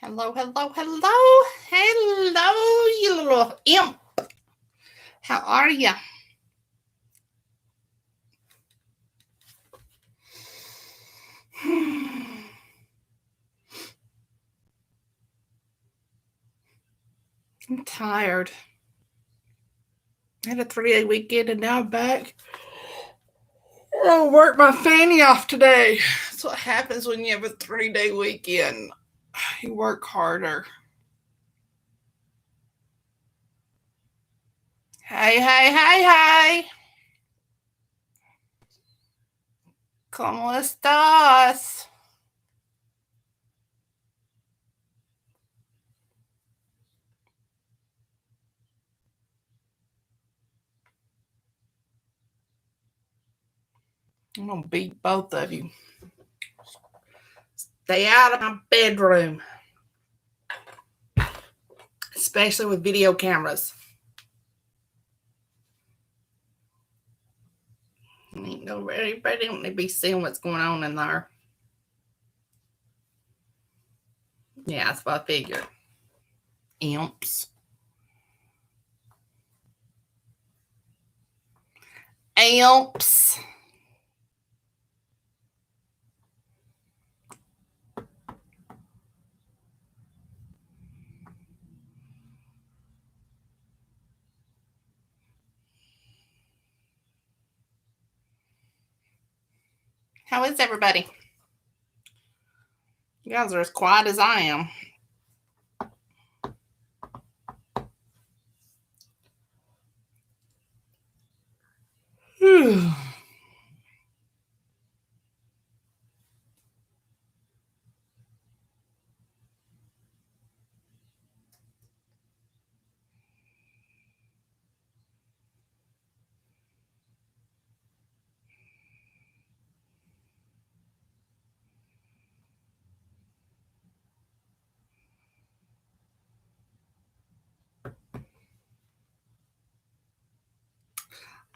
Hello, hello, hello. Hello, you little imp. How are ya? I'm tired. I had a 3-day weekend and now I'm back. I'll work my fanny off today. That's what happens when you have a 3-day weekend. You work harder. Hey, hey, hey, hey. ¿Cómo estás? I'm going to beat both of you. Stay out of my bedroom. Especially with video cameras. Ain't nobody don't need to be seeing what's going on in there. Yeah, that's what I figured. Imps. Amps. How is everybody? You guys are as quiet as I am.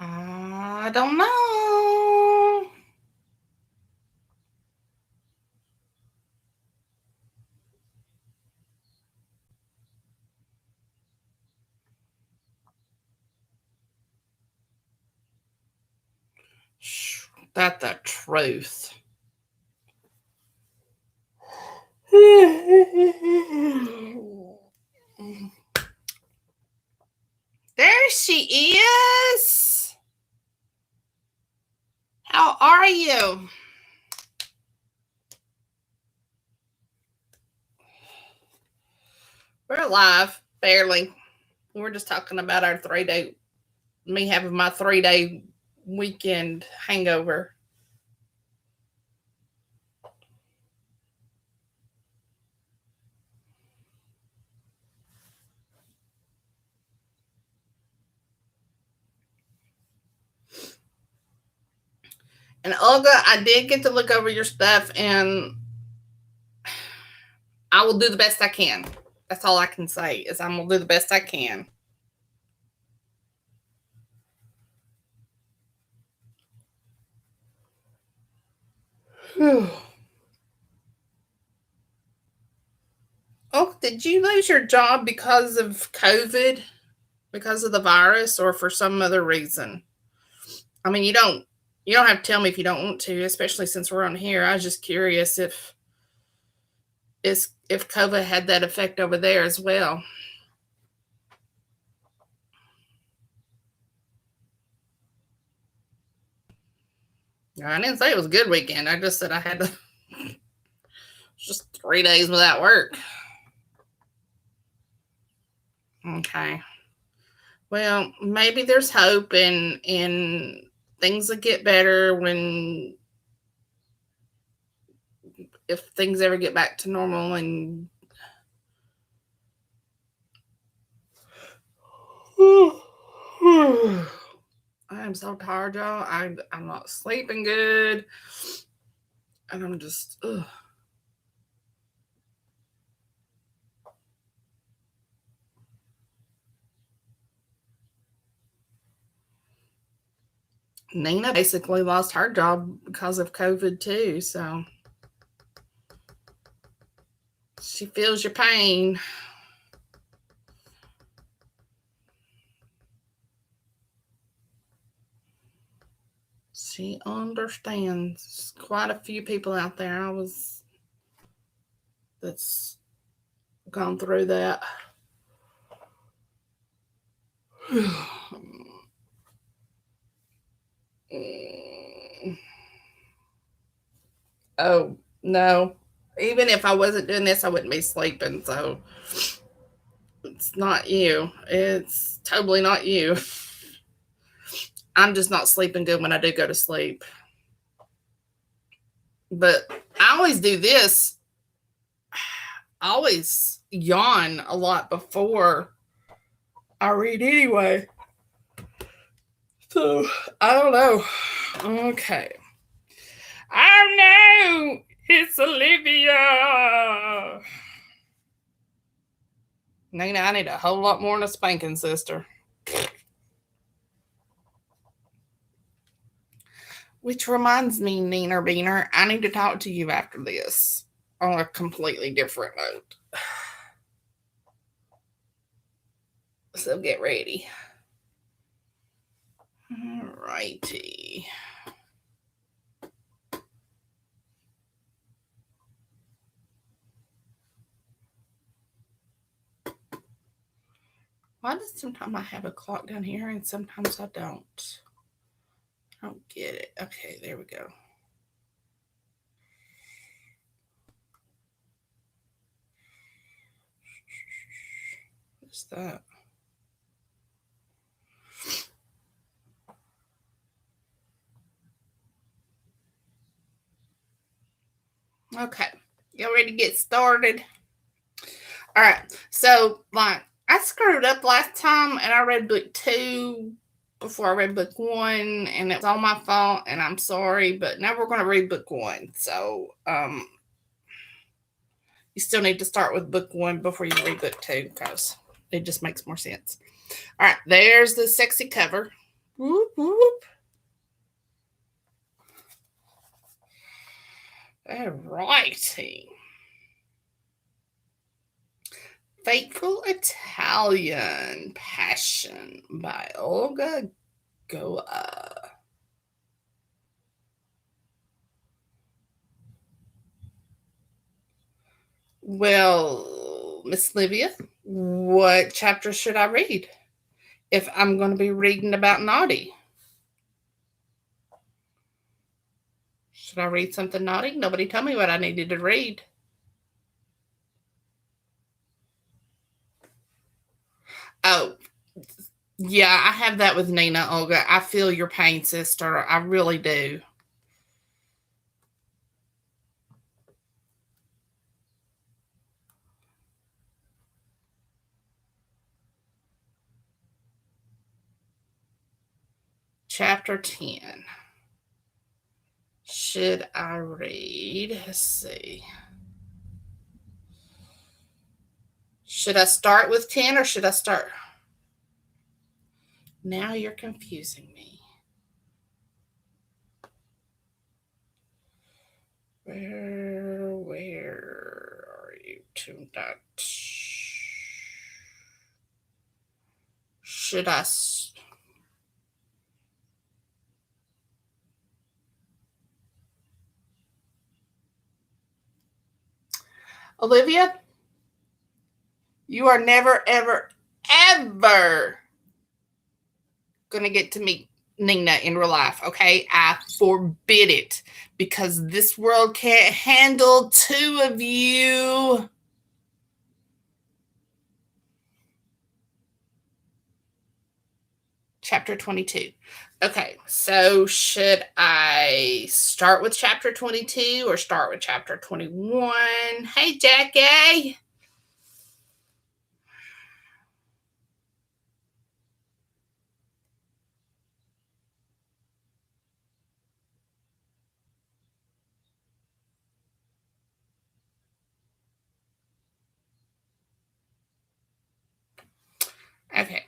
I don't know. That's the truth. There she is. How are you? We're alive, barely. We're just talking about our 3-day, me having my 3-day weekend hangover. And Olga, I did get to look over your stuff, and I will do the best I can. That's all I can say is I'm gonna do the best I can. Oh, did you lose your job because of COVID, because of the virus, or for some other reason? I mean, you don't have to tell me if you don't want to, especially since we're on here. I was just curious if COVID had that effect over there as well. I didn't say it was a good weekend. I just said I had to just 3 days without work. Okay. Well, maybe there's hope and things will get better when if things ever get back to normal. And I am so tired, y'all. I'm not sleeping good, and I'm just Nina basically lost her job because of COVID too. So She feels your pain. She understands. Quite a few people out there that's gone through that. Oh, no. Even if I wasn't doing this, I wouldn't be sleeping. So it's not you. It's totally not you. I'm just not sleeping good when I do go to sleep. But I always do this. I always yawn a lot before I read anyway. So I don't know. Okay. Oh no, it's Olivia. Nina, I need a whole lot more than a spanking, sister. Which reminds me, Neener Beaner, I need to talk to you after this on a completely different note. So get ready. Alrighty. Why does sometimes I have a clock down here and sometimes I don't? I don't get it. Okay, there we go. What's that? Okay, y'all ready to get started? All right, so like I screwed up last time and I read book 2 before I read book 1, and it was all my fault, and I'm sorry, but now we're going to read book 1. So you still need to start with book 1 before you read book 2 because it just makes more sense. All right, there's the sexy cover. Whoop, whoop. All righty. Fateful Italian Passion by Olga Goa. Well, Miss Livia, what chapter should I read if I'm going to be reading about naughty? Should I read something naughty? Nobody told me what I needed to read. Oh, yeah, I have that with Nina, Olga. I feel your pain, sister. I really do. Chapter 10. Should I read? Let's see. Should I start with 10 or should I start? Now you're confusing me. Where are you to that? Should I? Olivia, you are never, ever, ever going to get to meet Nina in real life, okay? I forbid it because this world can't handle 2 of you. Chapter 22. Okay, so should I start with chapter 22 or start with chapter 21? Hey, Jackie. Okay.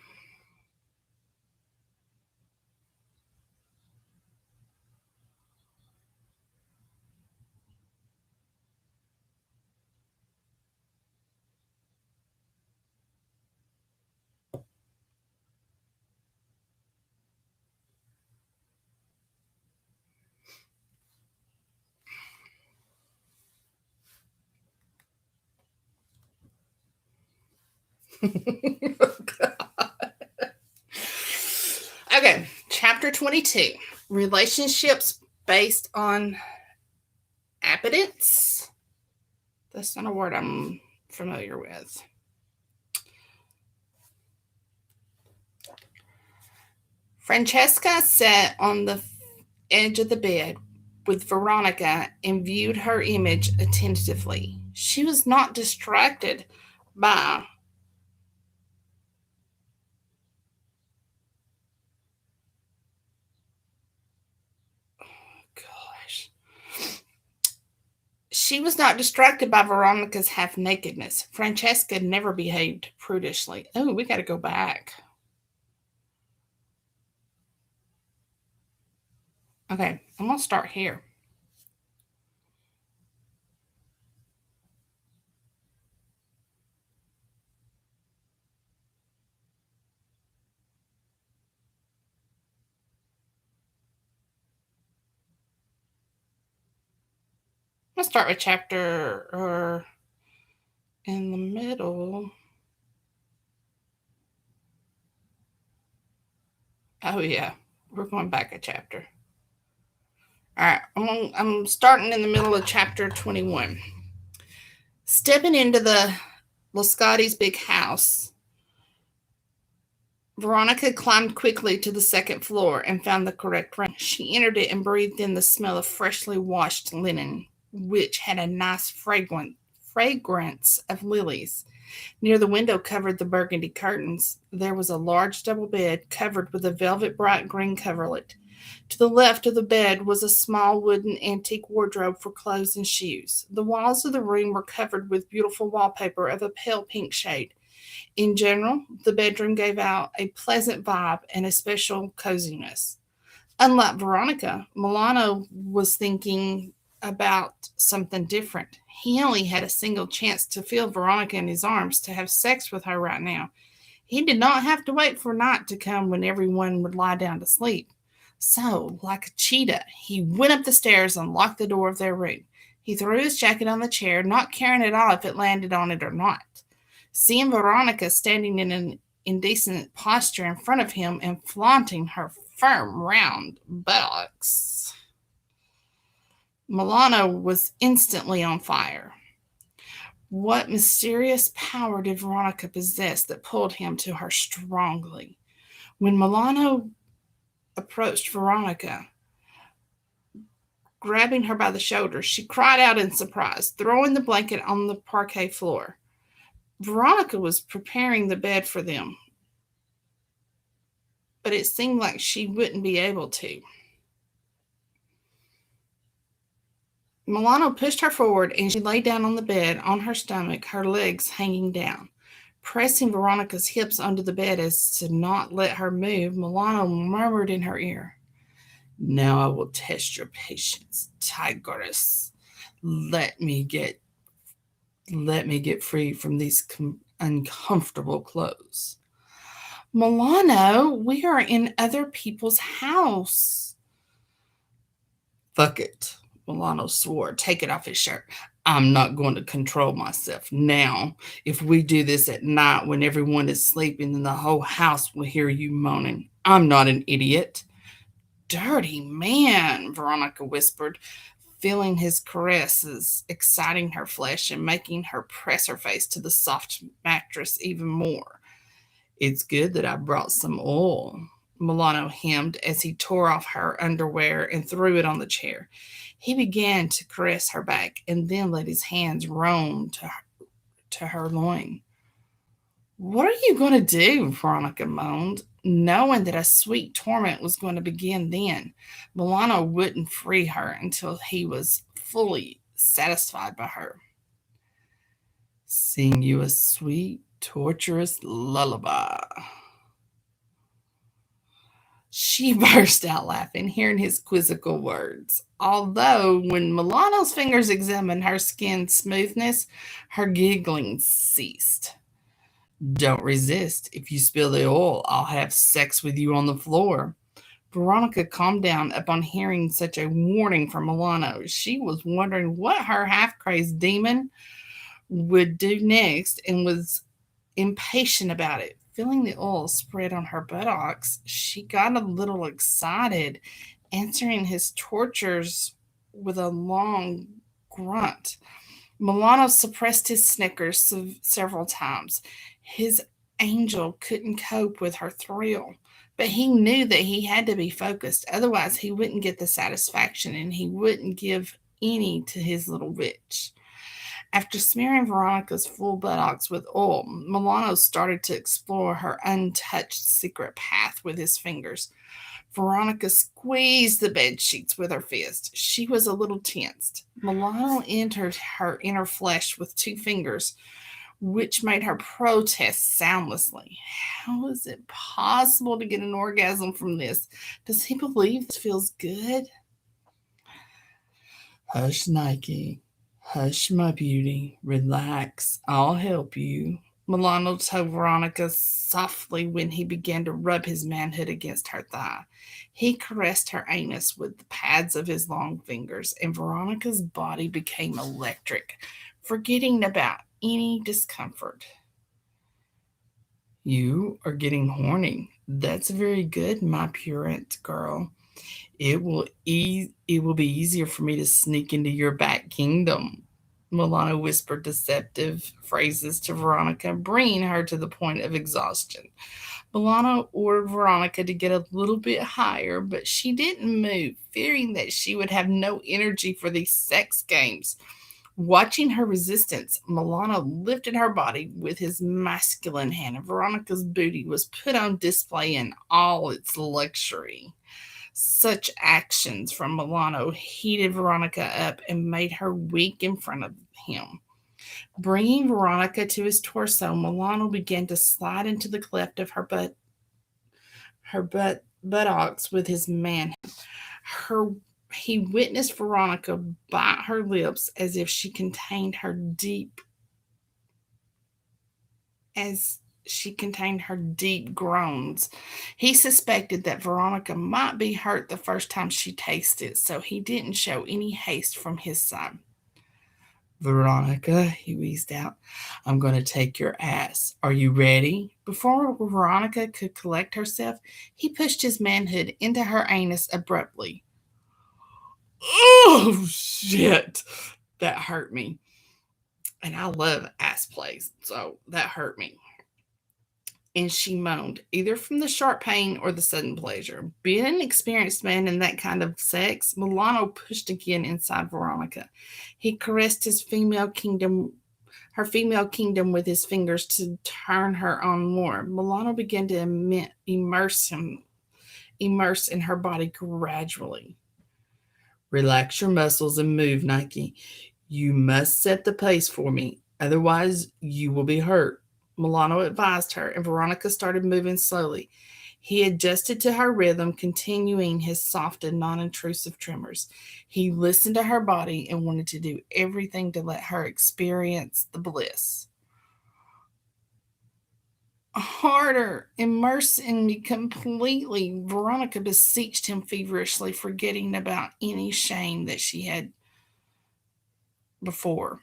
Okay, chapter 22, relationships based on appetence. That's not a word I'm familiar with. Francesca sat on the edge of the bed with Veronica and viewed her image attentively. She was not distracted by, gosh, she was not distracted by Veronica's half nakedness. Francesca never behaved prudishly. Oh, we got to go back. Okay, I'm going to start here. I'm going to start with chapter or in the middle. Oh, yeah, we're going back a chapter. All right, I'm starting in the middle of chapter 21. Stepping into the Loscotti's big house, Veronica climbed quickly to the second floor and found the correct room. She entered it and breathed in the smell of freshly washed linen, which had a nice fragrance of lilies. Near the window covered the burgundy curtains. There was a large double bed covered with a velvet bright green coverlet. To the left of the bed was a small wooden antique wardrobe for clothes and shoes. The walls of the room were covered with beautiful wallpaper of a pale pink shade. In general, the bedroom gave out a pleasant vibe and a special coziness. Unlike Veronica, Milano was thinking about something different. He only had a single chance to feel Veronica in his arms, to have sex with her right now. He did not have to wait for night to come when everyone would lie down to sleep. So, like a cheetah, he went up the stairs and locked the door of their room. He threw his jacket on the chair, not caring at all if it landed on it or not. Seeing Veronica standing in an indecent posture in front of him and flaunting her firm, round buttocks, Milano was instantly on fire. What mysterious power did Veronica possess that pulled him to her strongly? When Milano approached Veronica, grabbing her by the shoulders, she cried out in surprise, throwing the blanket on the parquet floor. Veronica was preparing the bed for them, but it seemed like she wouldn't be able to. Milano pushed her forward and she lay down on the bed on her stomach, her legs hanging down. Pressing Veronica's hips under the bed as to not let her move, Milano murmured in her ear, "Now I will test your patience, tigress. Let me get free from these uncomfortable clothes." Milano, we are in other people's house. Fuck it, Milano swore, taking off his shirt. "I'm not going to control myself now. If we do this at night when everyone is sleeping, then the whole house will hear you moaning. I'm not an idiot." "Dirty man," Veronica whispered, feeling his caresses exciting her flesh and making her press her face to the soft mattress even more. "It's good that I brought some oil," Milano hemmed as he tore off her underwear and threw it on the chair. He began to caress her back and then let his hands roam to her loin. "What are you going to do?" Veronica moaned, knowing that a sweet torment was going to begin then. Milano wouldn't free her until he was fully satisfied by her. "Sing you a sweet, torturous lullaby." She burst out laughing, hearing his quizzical words. Although, when Milano's fingers examined her skin's smoothness, her giggling ceased. "Don't resist. If you spill the oil, I'll have sex with you on the floor." Veronica calmed down upon hearing such a warning from Milano. She was wondering what her half crazed demon would do next and was impatient about it. Feeling the oil spread on her buttocks, she got a little excited, answering his tortures with a long grunt. Milano suppressed his snickers several times. His angel couldn't cope with her thrill, but he knew that he had to be focused, otherwise, he wouldn't get the satisfaction and he wouldn't give any to his little witch. After smearing Veronica's full buttocks with oil, Milano started to explore her untouched secret path with his fingers. Veronica squeezed the bed sheets with her fist. She was a little tensed. Milano entered her inner flesh with 2 fingers, which made her protest soundlessly. How is it possible to get an orgasm from this? Does he believe this feels good? Hush, Nike. Hush, my beauty. Relax. I'll help you. Milano told Veronica softly when he began to rub his manhood against her thigh. He caressed her anus with the pads of his long fingers, and Veronica's body became electric, forgetting about any discomfort. You are getting horny. That's very good, my purent girl. It will be easier for me to sneak into your back kingdom. Milano whispered deceptive phrases to Veronica, bringing her to the point of exhaustion. Milano ordered Veronica to get a little bit higher, but she didn't move, fearing that she would have no energy for these sex games. Watching her resistance, Milano lifted her body with his masculine hand, and Veronica's booty was put on display in all its luxury. Such actions from Milano heated Veronica up and made her weak in front of him. Bringing Veronica to his torso, Milano began to slide into the cleft of her buttocks with his man. Her He witnessed Veronica bite her lips as she contained her deep groans. He suspected that Veronica might be hurt the first time she tasted, so he didn't show any haste from his side. Veronica, he wheezed out, I'm going to take your ass. Are you ready? Before Veronica could collect herself, he pushed his manhood into her anus abruptly. Oh, shit. That hurt me. And I love ass plays, so that hurt me. And she moaned, either from the sharp pain or the sudden pleasure. Being an experienced man in that kind of sex, Milano pushed again inside Veronica. He caressed her female kingdom with his fingers to turn her on more. Milano began to immerse in her body gradually. Relax your muscles and move, Nike. You must set the pace for me, otherwise you will be hurt. Milano advised her, and Veronica started moving slowly. He adjusted to her rhythm, continuing his soft and non-intrusive tremors. He listened to her body and wanted to do everything to let her experience the bliss. Harder, immerse in me completely, Veronica beseeched him feverishly, forgetting about any shame that she had before.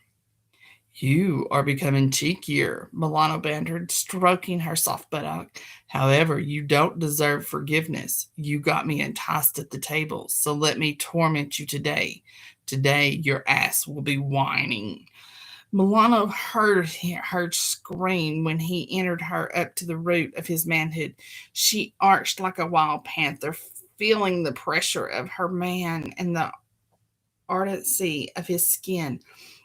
You are becoming cheekier, Milano bantered, stroking her soft buttock. However, you don't deserve forgiveness. You got me enticed at the table, so let me torment you today. Today, your ass will be whining. Milano heard her scream when he entered her up to the root of his manhood. She arched like a wild panther, feeling the pressure of her man and the ardency of his skin.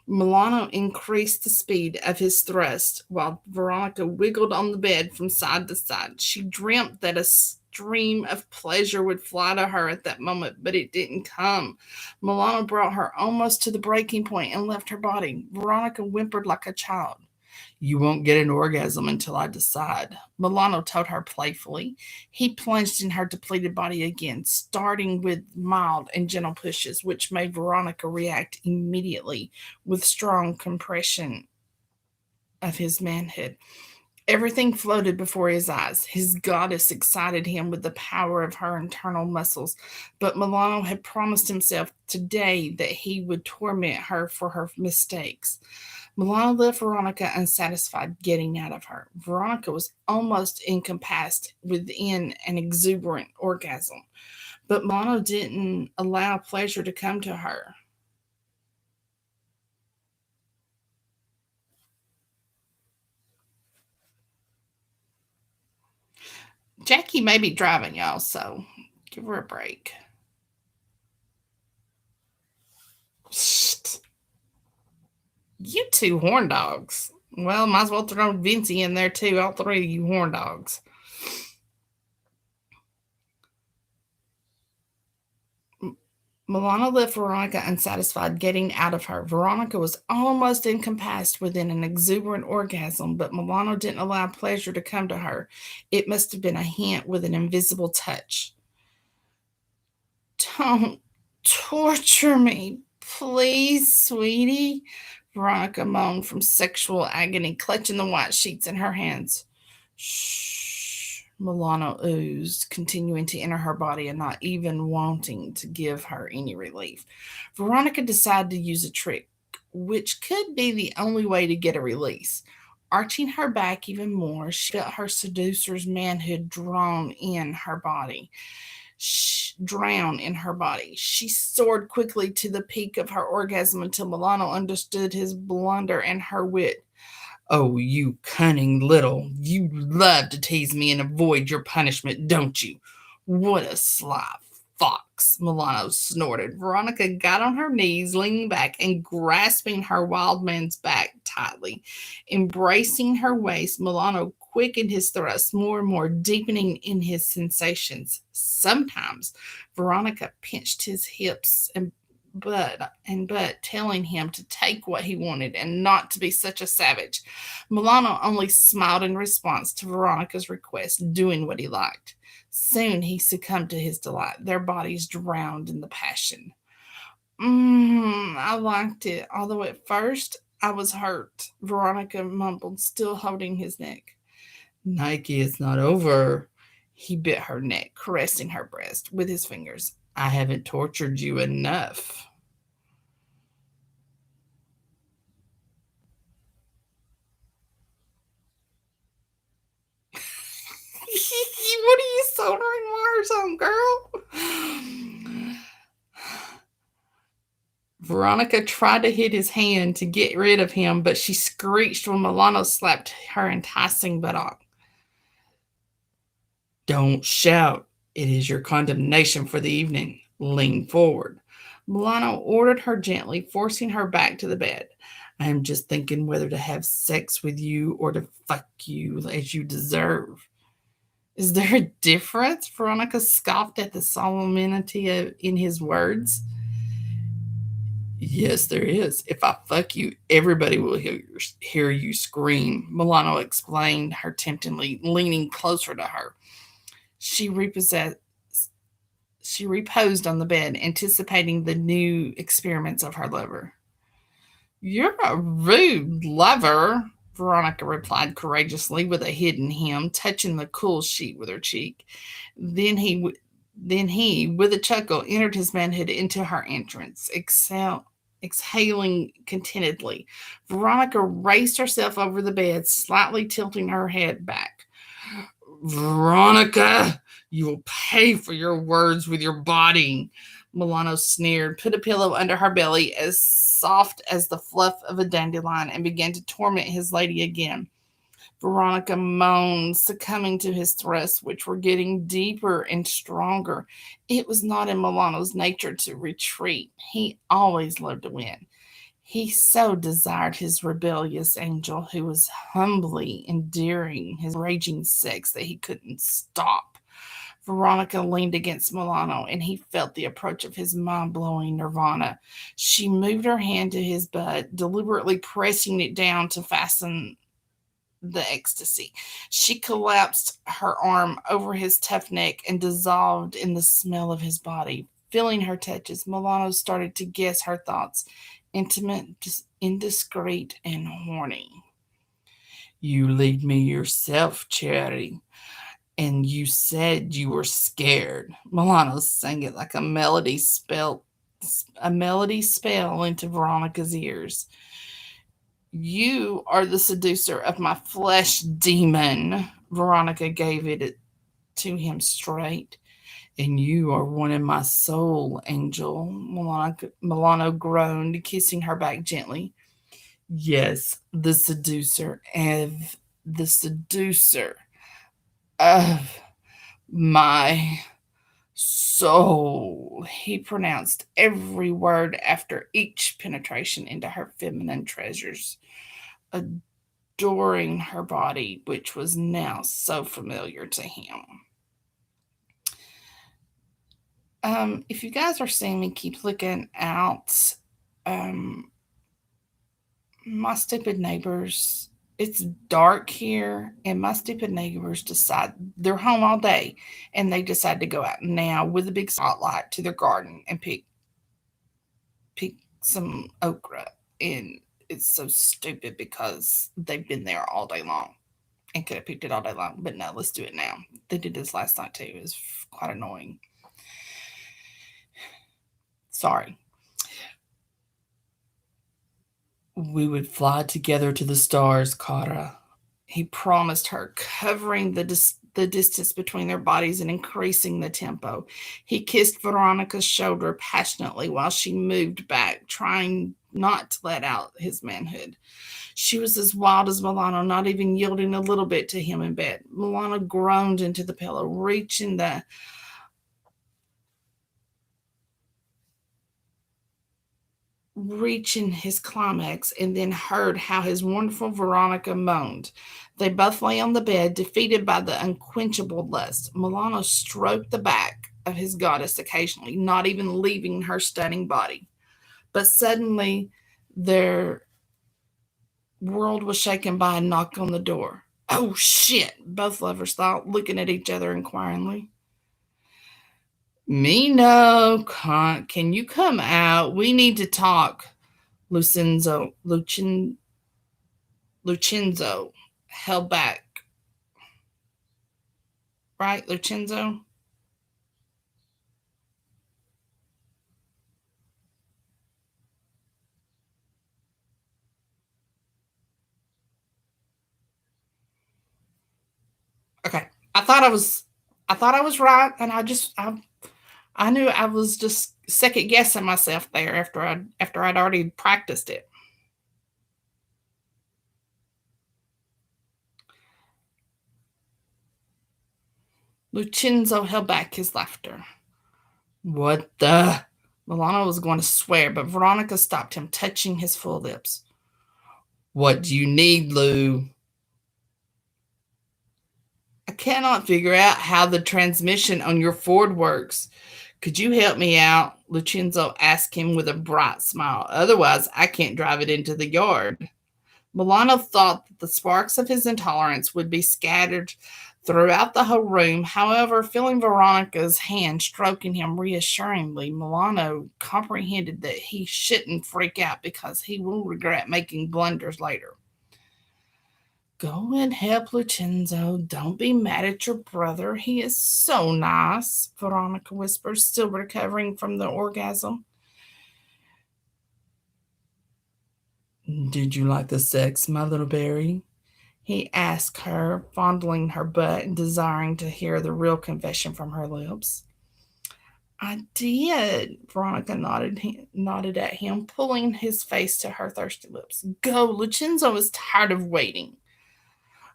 Milano increased the speed of his thrust while Veronica wiggled on the bed from side to side. She dreamt that a stream of pleasure would fly to her at that moment, but it didn't come. Milano brought her almost to the breaking point and left her body. Veronica whimpered like a child. You won't get an orgasm until I decide, Milano told her playfully. He plunged in her depleted body again, starting with mild and gentle pushes, which made Veronica react immediately with strong compression of his manhood. Everything floated before his eyes. His goddess excited him with the power of her internal muscles, but Milano had promised himself today that he would torment her for her mistakes. Milano left Veronica unsatisfied getting out of her. Veronica was almost encompassed within an exuberant orgasm, but Milano didn't allow pleasure to come to her. Jackie may be driving, y'all, so give her a break. Shh. You two horn dogs. Well, might as well throw Vincy in there too. All three of you horn dogs. Milano left Veronica unsatisfied getting out of her. Veronica was almost encompassed within an exuberant orgasm, but Milano didn't allow pleasure to come to her. It must have been a hint with an invisible touch. Don't torture me, please, sweetie. Veronica moaned from sexual agony, clutching the white sheets in her hands. Shh, Milano oozed, continuing to enter her body and not even wanting to give her any relief. Veronica decided to use a trick, which could be the only way to get a release. Arching her back even more, she felt her seducer's manhood drown in her body. She soared quickly to the peak of her orgasm until Milano understood his blunder and her wit. Oh, you cunning little, you love to tease me and avoid your punishment, don't you? What a sly fox, Milano snorted. Veronica got on her knees, leaning back and grasping her wild man's back tightly. Embracing her waist, Milano quickened his thrust more and more, deepening in his sensations. Sometimes Veronica pinched his hips and butt, telling him to take what he wanted and not to be such a savage. Milano only smiled in response to Veronica's request, doing what he liked. Soon he succumbed to his delight. Their bodies drowned in the passion. I liked it, although at first I was hurt, Veronica mumbled, still holding his neck. Nike, it's not over. He bit her neck, caressing her breast with his fingers. I haven't tortured you enough. What are you soldering wires on, girl? Veronica tried to hit his hand to get rid of him, but she screeched when Milano slapped her enticing buttock. Don't shout. It is your condemnation for the evening. Lean forward. Milano ordered her gently, forcing her back to the bed. I am just thinking whether to have sex with you or to fuck you as you deserve. Is there a difference? Veronica scoffed at the solemnity in his words. Yes, there is. If I fuck you, everybody will hear you scream, Milano explained her temptingly, leaning closer to her. She repossessed she reposed on the bed, anticipating the new experiments of her lover. You're a rude lover, Veronica replied courageously with a hidden hem, touching the cool sheet with her cheek. Then he, with a chuckle, entered his manhood into her entrance, exhaling contentedly. Veronica raised herself over the bed, slightly tilting her head back. Veronica, you will pay for your words with your body. Milano sneered, put a pillow under her belly as soft as the fluff of a dandelion, and began to torment his lady again. Veronica moaned, succumbing to his thrusts, which were getting deeper and stronger. It was not in Milano's nature to retreat. He always loved to win. He so desired his rebellious angel, who was humbly enduring his raging sex, that he couldn't stop. Veronica leaned against Milano, and he felt the approach of his mind blowing nirvana. She moved her hand to his butt, deliberately pressing it down to fasten the ecstasy. She collapsed her arm over his tough neck and dissolved in the smell of his body. Feeling her touches, Milano started to guess her thoughts, intimate, indiscreet, and horny. You lead me yourself, Charity, and you said you were scared. Milano sang it like a melody spell into Veronica's ears. You are the seducer of my flesh, demon. Veronica gave it to him straight. And you are one in my soul, Angel. Milano groaned, kissing her back gently. Yes, the seducer of my soul. He pronounced every word after each penetration into her feminine treasures, adoring her body, which was now so familiar to him. If you guys are seeing me, keep looking out. Um, my stupid neighbors. It's dark here, and my stupid neighbors decide they're home all day, and they decide to go out now with a big spotlight to their garden and pick some okra. And it's so stupid because they've been there all day long and could have picked it all day long. But no, let's do it now. They did this last night too. It was quite annoying. Sorry. We would fly together to the stars, Kara. He promised her, covering the distance between their bodies and increasing the tempo. He kissed Veronica's shoulder passionately while she moved back, trying not to let out his manhood. She was as wild as Milano, not even yielding a little bit to him in bed. Milano groaned into the pillow, reaching his climax, and then heard how his wonderful Veronica moaned. They both lay on the bed, defeated by the unquenchable lust. Milano stroked the back of his goddess occasionally, not even leaving her stunning body. But suddenly, their world was shaken by a knock on the door. Oh shit, both lovers thought, looking at each other inquiringly. Me no, can you come out? We need to talk. Lucenzo held back. Right, Lucenzo? Okay. I thought I was I thought I was right, and I knew I was just second guessing myself there after I'd already practiced it. Lucenzo held back his laughter. What the? Milano was going to swear, but Veronica stopped him, touching his full lips. What do you need, Lou? I cannot figure out how the transmission on your Ford works. Could you help me out? Lucenzo asked him with a bright smile. Otherwise, I can't drive it into the yard. Milano thought that the sparks of his intolerance would be scattered throughout the whole room. However, feeling Veronica's hand stroking him reassuringly, Milano comprehended that he shouldn't freak out because he will regret making blunders later. Go and help Lucenzo. Don't be mad at your brother. He is so nice, Veronica whispered, still recovering from the orgasm. Did you like the sex, my little berry? He asked her, fondling her butt and desiring to hear the real confession from her lips. I did, Veronica nodded at him, pulling his face to her thirsty lips. Go, Lucenzo is tired of waiting.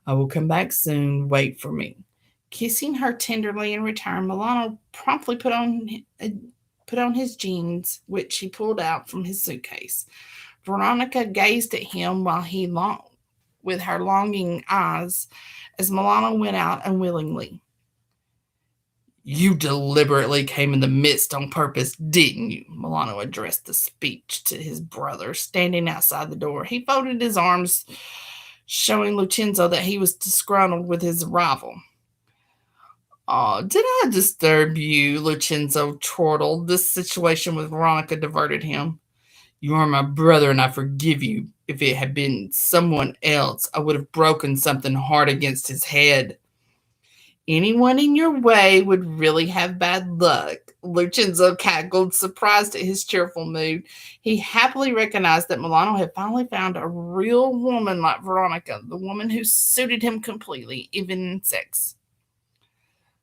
I will come back soon. Wait for me. Kissing her tenderly in return, Milano promptly put on his jeans, which he pulled out from his suitcase. Veronica gazed at him while he longed with her longing eyes as Milano went out unwillingly. You deliberately came in the midst on purpose, didn't you? Milano addressed the speech to his brother, standing outside the door. He folded his arms, showing Lucenzo that he was disgruntled with his arrival. Oh, did I disturb you? Lucenzo chortled. This situation with Veronica diverted him. You are my brother, and I forgive you. If it had been someone else, I would have broken something hard against his head. Anyone in your way would really have bad luck. Lucenzo cackled, surprised at his cheerful mood. He happily recognized that Milano had finally found a real woman like Veronica, the woman who suited him completely, even in sex.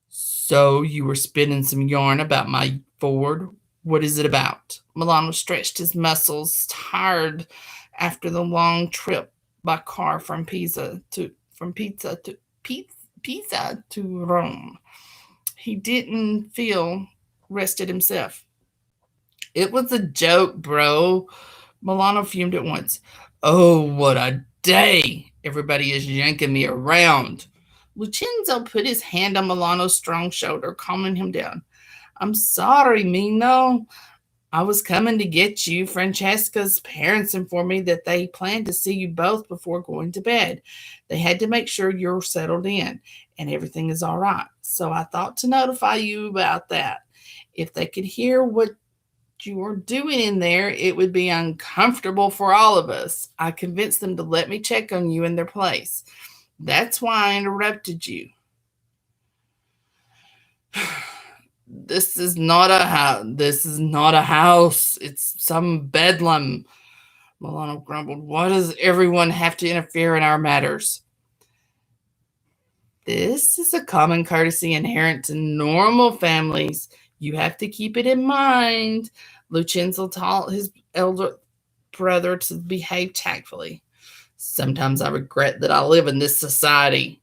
So you were spinning some yarn about my Ford. What is it about? Milano stretched his muscles, tired after the long trip by car from Pisa to Rome. He didn't feel rested himself. It was a joke, bro. Milano fumed at once. Oh, what a day! Everybody is yanking me around. Lucenzo put his hand on Milano's strong shoulder, calming him down. I'm sorry, Mino. I was coming to get you. Francesca's parents informed me that they planned to see you both before going to bed. They had to make sure you're settled in and everything is all right. So I thought to notify you about that. If they could hear what you were doing in there, it would be uncomfortable for all of us. I convinced them to let me check on you in their place. That's why I interrupted you. This is not a house. This is not a house. It's some bedlam. Milano grumbled. Why does everyone have to interfere in our matters? This is a common courtesy inherent to normal families. You have to keep it in mind. Lucenzo taught his elder brother to behave tactfully. Sometimes I regret that I live in this society.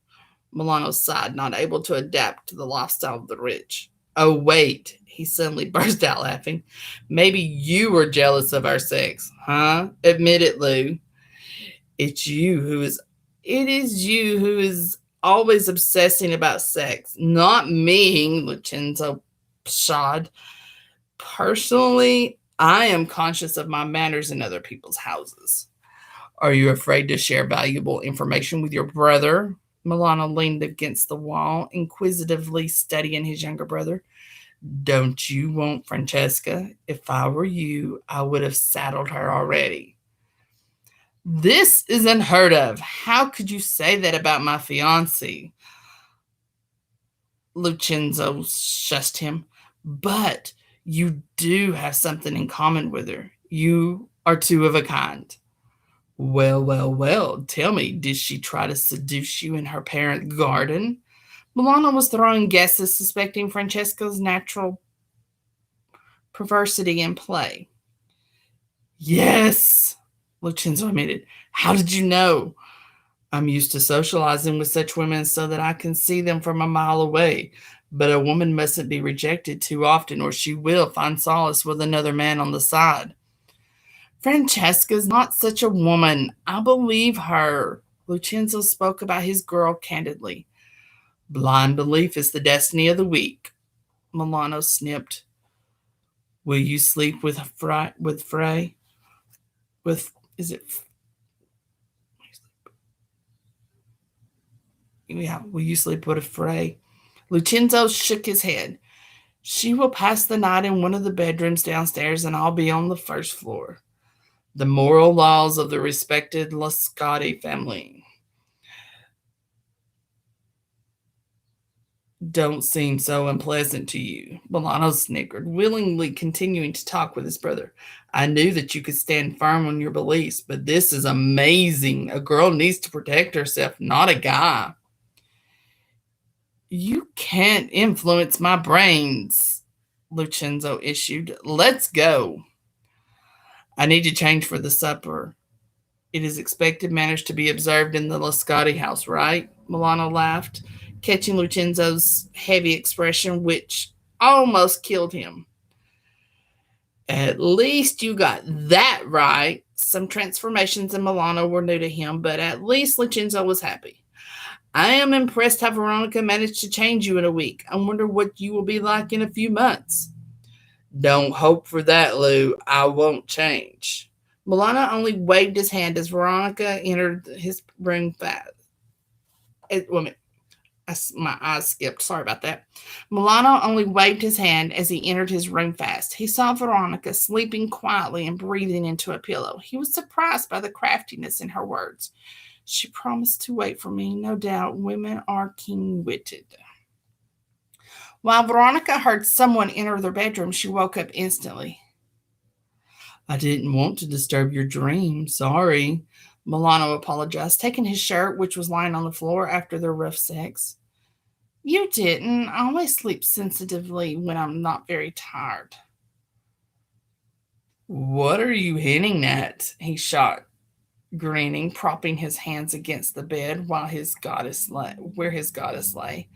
Milano sighed, not able to adapt to the lifestyle of the rich. Oh, wait, he suddenly burst out laughing. Maybe you were jealous of our sex, huh? Admit it, Lou. It's you who is it is you who is always obsessing about sex, not me, Lucenzo pshawed. Personally, I am conscious of my manners in other people's houses. Are you afraid to share valuable information with your brother? Milano leaned against the wall, inquisitively studying his younger brother. Don't you want Francesca? If I were you, I would have saddled her already. This is unheard of. How could you say that about my fiancée? Lucenzo shushed him. But you do have something in common with her. You are two of a kind. Well, well, well, tell me, did she try to seduce you in her parents' garden? Milano was throwing guesses, suspecting Francesca's natural perversity in play. Yes, Lucenzo admitted. How did you know? I'm used to socializing with such women so that I can see them from a mile away. But a woman mustn't be rejected too often, or she will find solace with another man on the side. Francesca's not such a woman. I believe her. Lucenzo spoke about his girl candidly. Blind belief is the destiny of the weak. Milano snipped. Will you sleep with Frey? With is it? Yeah. Will you sleep with Frey? Lucenzo shook his head. She will pass the night in one of the bedrooms downstairs, and I'll be on the first floor. The moral laws of the respected Lascotti family don't seem so unpleasant to you. Milano snickered, willingly continuing to talk with his brother. I knew that you could stand firm on your beliefs, but this is amazing. A girl needs to protect herself, not a guy. You can't influence my brains, Lucenzo issued. Let's go. I need to change for the supper. It is expected manners to be observed in the Lascotti house, right? Milano laughed, catching Lucenzo's heavy expression, which almost killed him. At least you got that right. Some transformations in Milano were new to him, but at least Lucenzo was happy. I am impressed how Veronica managed to change you in a week. I wonder what you will be like in a few months. Don't hope for that, Lou. I won't change. Milano only waved his hand as Veronica entered his room fast. My eyes skipped. Sorry about that. Milano only waved his hand as he entered his room fast. He saw Veronica sleeping quietly and breathing into a pillow. He was surprised by the craftiness in her words. She promised to wait for me. No doubt women are keen-witted. While Veronica heard someone enter their bedroom, she woke up instantly. I didn't want to disturb your dream. Sorry. Milano apologized, taking his shirt, which was lying on the floor after their rough sex. You didn't. I always sleep sensitively when I'm not very tired. What are you hinting at? He shot, grinning, propping his hands against the bed where his goddess lay.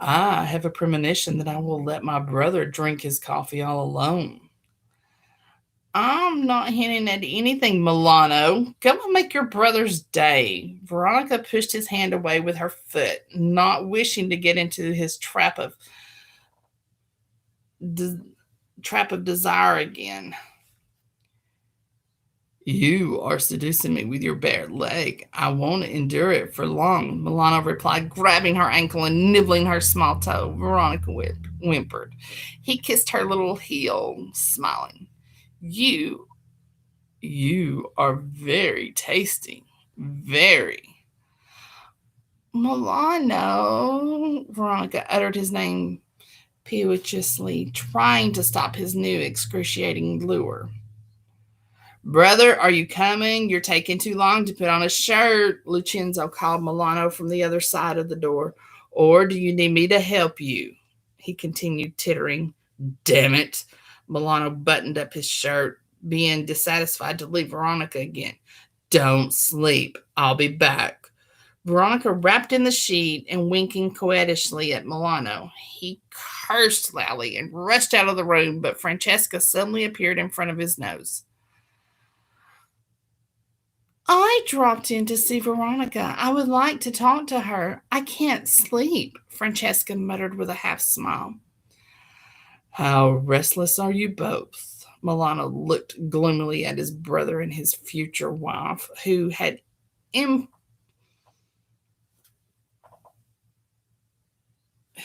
I have a premonition that I will let my brother drink his coffee all alone. I'm not hinting at anything, Milano. Go and make your brother's day. Veronica pushed his hand away with her foot, not wishing to get into his de- trap of desire again. You are seducing me with your bare leg. I won't endure it for long, Milano replied, grabbing her ankle and nibbling her small toe. Veronica whimpered. He kissed her little heel, smiling. You, you are very tasty. Very. Milano, Veronica uttered his name piteously, trying to stop his new excruciating lure. Brother, are you coming? You're taking too long to put on a shirt, Lucenzo called Milano from the other side of the door. Or do you need me to help you? He continued, tittering. Damn it. Milano buttoned up his shirt, being dissatisfied to leave Veronica again. Don't sleep. I'll be back. Veronica wrapped in the sheet and winking coquettishly at Milano. He cursed loudly and rushed out of the room, but Francesca suddenly appeared in front of his nose. I dropped in to see Veronica. I would like to talk to her. I can't sleep, Francesca muttered with a half smile. How restless are you both? Milano looked gloomily at his brother and his future wife, Im-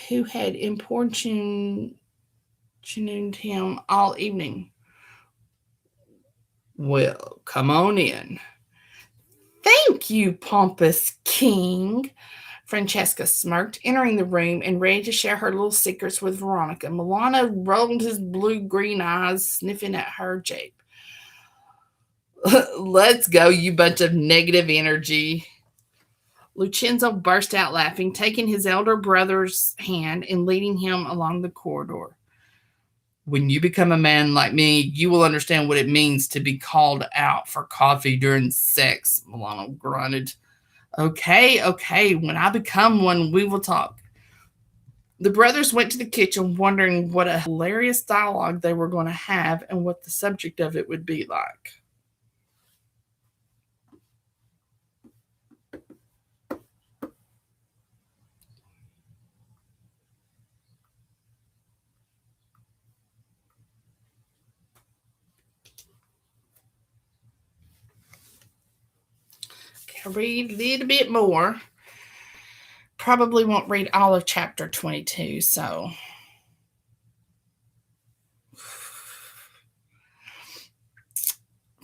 who had importuned him all evening. Well, come on in. Thank you, pompous king. Francesca smirked, entering the room and ready to share her little secrets with Veronica. Milano rolled his blue-green eyes, sniffing at her jape. Let's go, you bunch of negative energy. Lucenzo burst out laughing, taking his elder brother's hand and leading him along the corridor. When you become a man like me, you will understand what it means to be called out for coffee during sex, Milano grunted. Okay, okay, when I become one, we will talk. The brothers went to the kitchen, wondering what a hilarious dialogue they were going to have and what the subject of it would be like. I'll read a little bit more. Probably won't read all of chapter 22, so.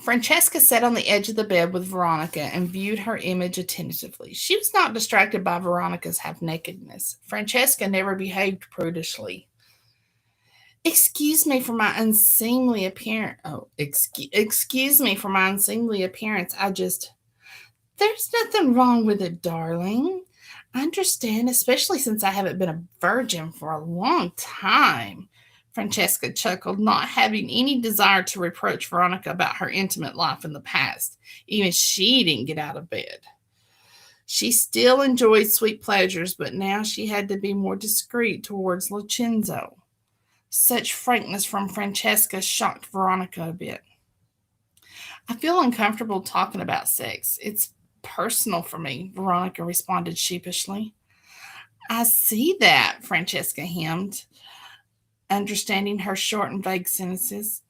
Francesca sat on the edge of the bed with Veronica and viewed her image attentively. She was not distracted by Veronica's half nakedness. Francesca never behaved prudishly. Excuse me for my unseemly appearance. Oh, excuse me for my unseemly appearance. There's nothing wrong with it, darling. I understand, especially since I haven't been a virgin for a long time. Francesca chuckled, not having any desire to reproach Veronica about her intimate life in the past. Even she didn't get out of bed. She still enjoyed sweet pleasures, but now she had to be more discreet towards Lucenzo. Such frankness from Francesca shocked Veronica a bit. I feel uncomfortable talking about sex. It's personal for me, Veronica responded sheepishly. I see that, Francesca hemmed, understanding her short and vague sentences.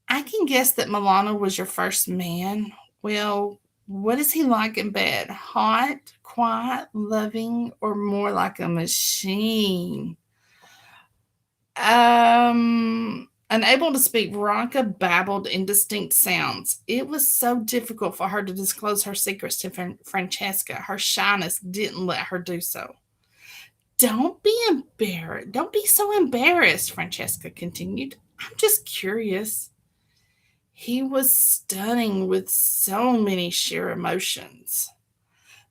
I can guess that Milano was your first man. Well, What is he like in bed? Hot, quiet, loving, or more like a machine? Unable to speak, Veronica babbled indistinct sounds. It was so difficult for her to disclose her secrets to Francesca. Her shyness didn't let her do so. Don't be embarrassed. Don't be so embarrassed, Francesca continued. I'm just curious. He was stunning with so many sheer emotions.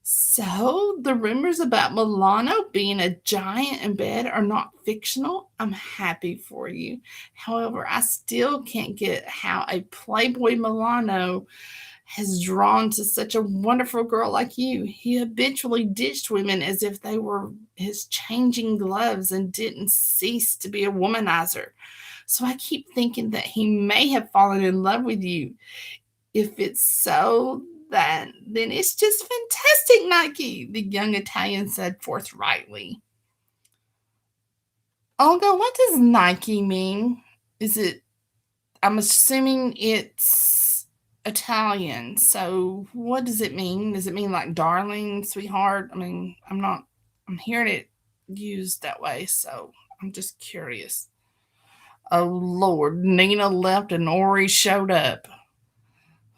So, the rumors about Milano being a giant in bed are not fictional. I'm happy for you. However, I still can't get how a Playboy Milano has drawn to such a wonderful girl like you. He habitually ditched women as if they were his changing gloves and didn't cease to be a womanizer. So I keep thinking that he may have fallen in love with you. If it's so, then it's just fantastic, Nike, the young Italian said forthrightly. Olga, what does Nike mean? Is it, I'm assuming it's Italian. So what does it mean? Does it mean like darling, sweetheart? I mean, I'm hearing it used that way. So I'm just curious. Oh, Lord. Nina left and Ori showed up.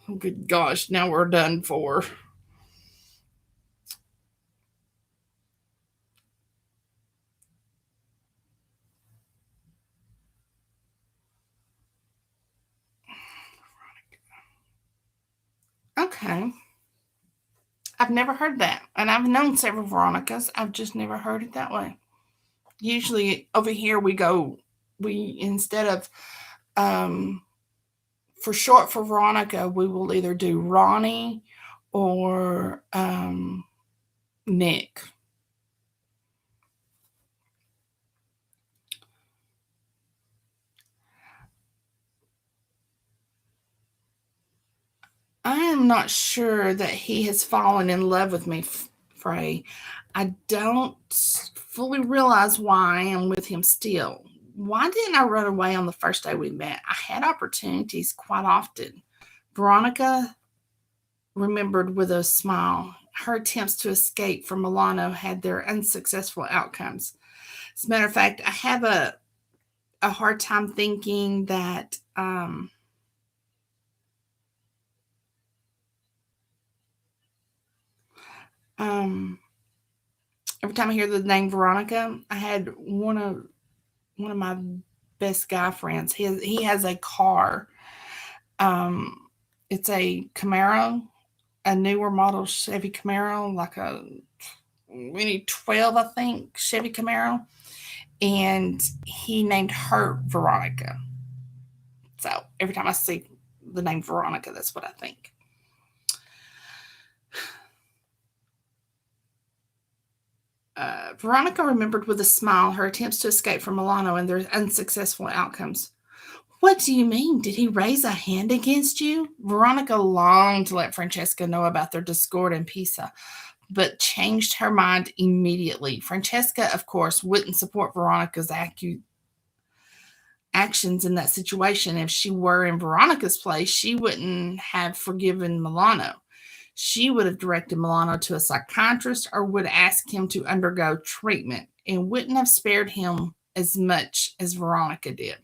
Oh, good gosh. Now we're done for. Okay. I've never heard that. And I've known several Veronicas. I've just never heard it that way. Usually over here we instead of um for short for Veronica, we will either do Ronnie or Nick. I am not sure that he has fallen in love with me, Frey. I don't fully realize why I am with him still. Why didn't I run away on the first day we met? I had opportunities quite often. Veronica remembered with a smile. Her attempts to escape from Milano had their unsuccessful outcomes. As a matter of fact, I have a hard time thinking that um, every time I hear the name Veronica, I had one of my best guy friends. He has a car. Um, it's a Camaro, a newer model Chevy Camaro, like a 2012, I think, Chevy Camaro, and he named her Veronica. So every time I see the name Veronica, that's what I think. Veronica remembered with a smile her attempts to escape from Milano and their unsuccessful outcomes. What do you mean? Did he raise a hand against you? Veronica longed to let Francesca know about their discord in Pisa, but changed her mind immediately. Francesca, of course, wouldn't support Veronica's actions in that situation. If she were in Veronica's place, she wouldn't have forgiven Milano. She would have directed Milano to a psychiatrist or would ask him to undergo treatment and wouldn't have spared him as much as Veronica did.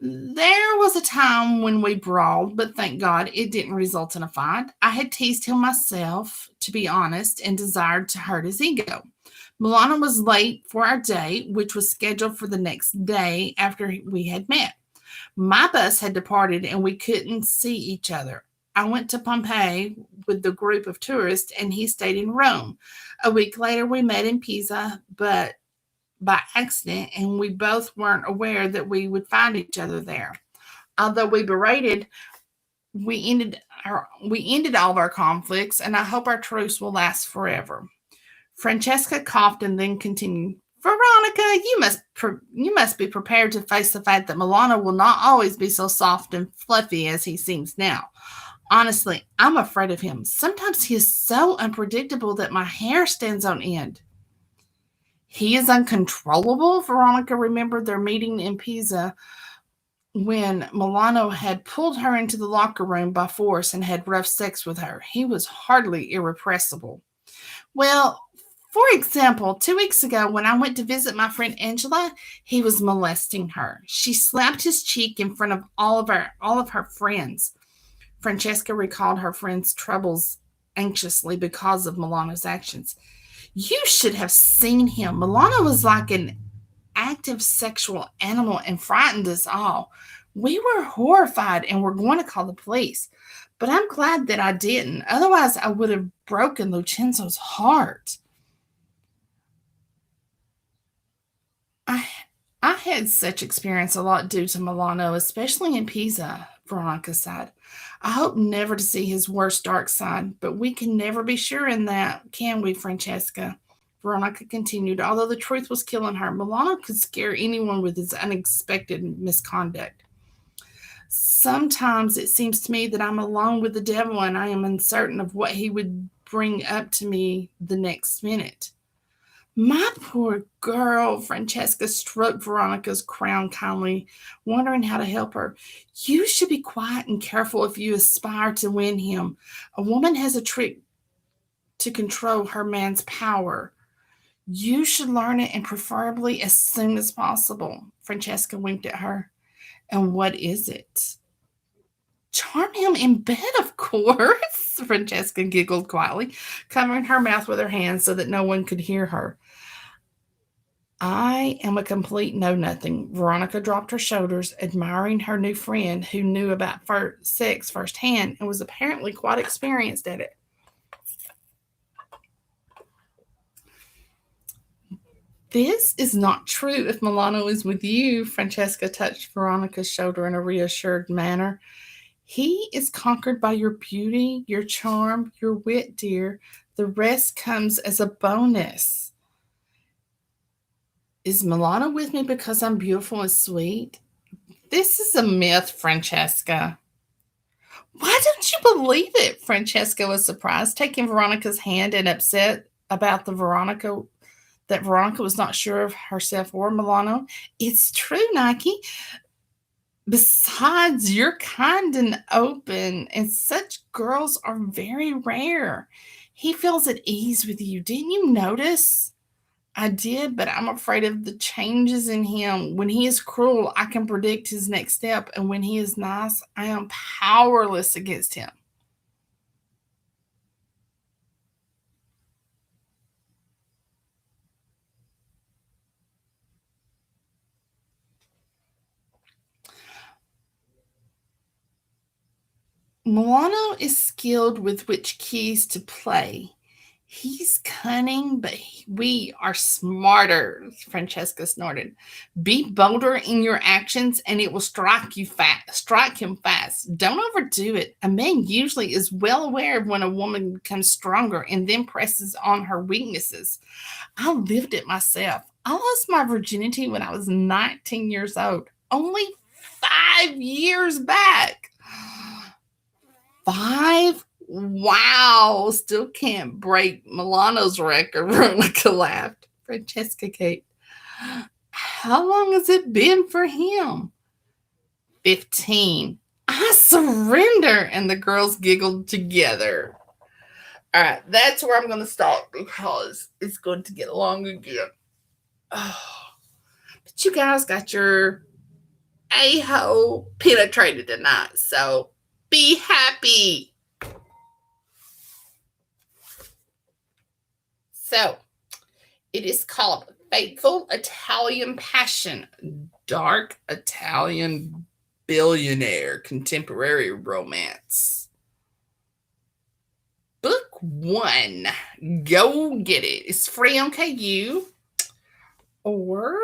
There was a time when we brawled, but thank God it didn't result in a fight. I had teased him myself, to be honest, and desired to hurt his ego. Milano was late for our date, which was scheduled for the next day after we had met. My bus had departed and we couldn't see each other. I went to Pompeii with the group of tourists and he stayed in Rome. A week later, we met in Pisa, but by accident, and we both weren't aware that we would find each other there. Although we berated, we ended all of our conflicts, and I hope our truce will last forever. Francesca coughed and then continued. Veronica, you must be prepared to face the fact that Milano will not always be so soft and fluffy as he seems now. Honestly, I'm afraid of him. Sometimes he is so unpredictable that my hair stands on end. He is uncontrollable. Veronica remembered their meeting in Pisa when Milano had pulled her into the locker room by force and had rough sex with her. He was hardly irrepressible. Well, for example, 2 weeks ago, when I went to visit my friend Angela, he was molesting her. She slapped his cheek in front of all of her friends. Francesca recalled her friend's troubles anxiously because of Milano's actions. You should have seen him. Milano was like an active sexual animal and frightened us all. We were horrified and were going to call the police. But I'm glad that I didn't. Otherwise, I would have broken Lucenzo's heart. I I had such experience a lot due to Milano, especially in Pisa, Veronica said. I hope never to see his worst dark side, but we can never be sure in that, can we, Francesca? Veronica continued. Although the truth was killing her, Milano could scare anyone with his unexpected misconduct. Sometimes it seems to me that I'm alone with the devil and I am uncertain of what he would bring up to me the next minute. My poor girl, Francesca stroked Veronica's crown kindly, wondering how to help her. You should be quiet and careful if you aspire to win him. A woman has a trick to control her man's power. You should learn it and preferably as soon as possible. Francesca winked at her. And what is it? Charm him in bed, of course. Francesca giggled quietly, covering her mouth with her hands so that no one could hear her. I am a complete know-nothing. Veronica dropped her shoulders, admiring her new friend who knew about sex firsthand and was apparently quite experienced at it. This is not true if Milano is with you, Francesca touched Veronica's shoulder in a reassured manner. He is conquered by your beauty, your charm, your wit, dear. The rest comes as a bonus. Is Milano with me because I'm beautiful and sweet? This is a myth, Francesca. Why don't you believe it? Francesca was surprised, taking Veronica's hand and upset about that Veronica was not sure of herself or Milano. It's true, Nike. Besides, you're kind and open, and such girls are very rare. He feels at ease with you. Didn't you notice? I did, but I'm afraid of the changes in him. When he is cruel, I can predict his next step, and when he is nice, I am powerless against him. Milano is skilled with which keys to play. He's cunning, but we are smarter, Francesca snorted. Be bolder in your actions and it will strike him fast. Don't overdo it. A man usually is well aware of when a woman becomes stronger and then presses on her weaknesses. I lived it myself. I lost my virginity when I was 19 years old, only 5 years back. 5? Wow, still can't break Milano's record, Veronica laughed. Francesca Kate. How long has it been for him? 15. I surrender. And the girls giggled together. All right, that's where I'm going to stop because it's going to get long again. Oh, but you guys got your a-hole penetrated tonight, so be happy. So, it is called Fateful Italian Passion, Dark Italian Billionaire Contemporary Romance. Book 1. Go get it. It's free on KU. Or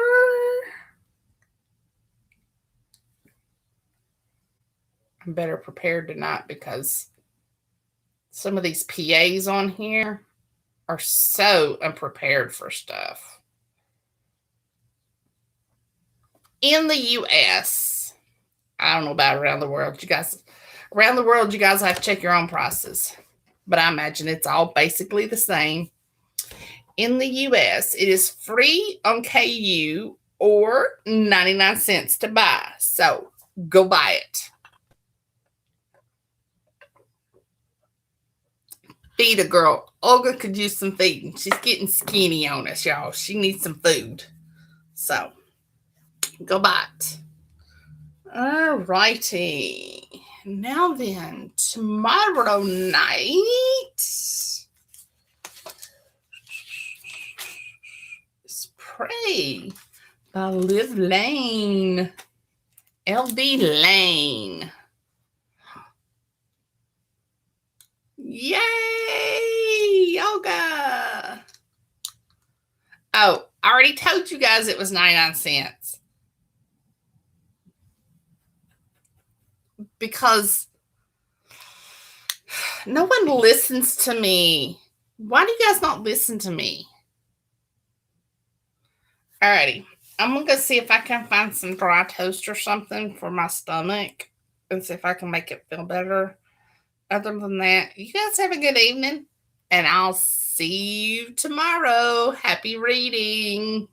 I'm better prepared tonight because some of these PAs on here are so unprepared for stuff. In the US, I don't know about around the world. Around the world, you guys have to check your own prices. But I imagine it's all basically the same. In the US, it is free on KU or 99 cents to buy. So Go buy it. Feed a girl. Olga could use some feeding. She's getting skinny on us, y'all. She needs some food. So, go buy it. All righty. Now then, tomorrow night is Pray by Liv Lane. LB Lane. Yay! Yoga! Oh, I already told you guys it was 99 cents. Because no one listens to me. Why do you guys not listen to me? Alrighty. I'm going to go see if I can find some dry toast or something for my stomach and see if I can make it feel better. Other than that, you guys have a good evening, and I'll see you tomorrow. Happy reading.